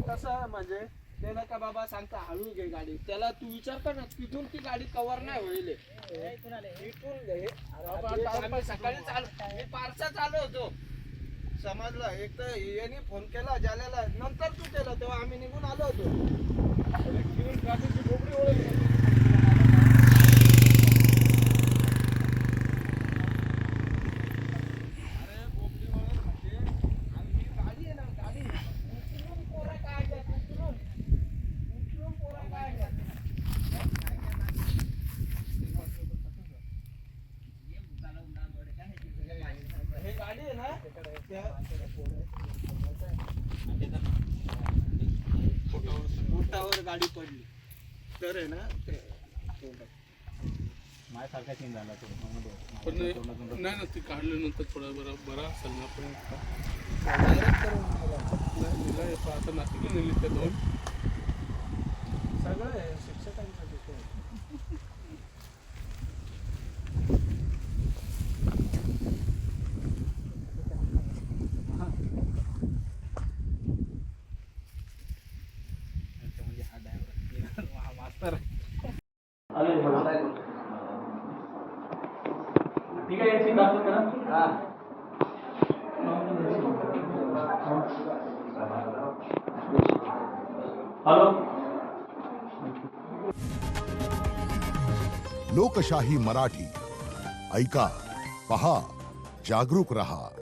कसं म्हणजे त्याला का बाबा सांगता हळू घे गाडी, त्याला तू विचार कर ना तिथून ती गाडी कव्हर नाही होईल. इथून घे. आम्ही सकाळी मी पारसा चालू होतो समजलं. एक तर याने फोन केला जाल्याला, नंतर तू केला तेव्हा आम्ही निघून आलो होतो. ट्रॅफिकची बोबडी ओळखली. पोटावर गाडी पडली तर आहे ना ते माझ्यासारखा सीन झाला तो. पण नाही ना ती काढल्यानंतर थोडा बरा असेल ना आपण आता नाशिकला नेली त्या दोन सगळं आहे शिक्षकांसाठी. म्हणजे हा ड्रायव्हर हा मास्तर ठीक आहे याची दाखल करा. हॅलो. लोकशाही मराठी ऐका, पहा, जागरूक रहा.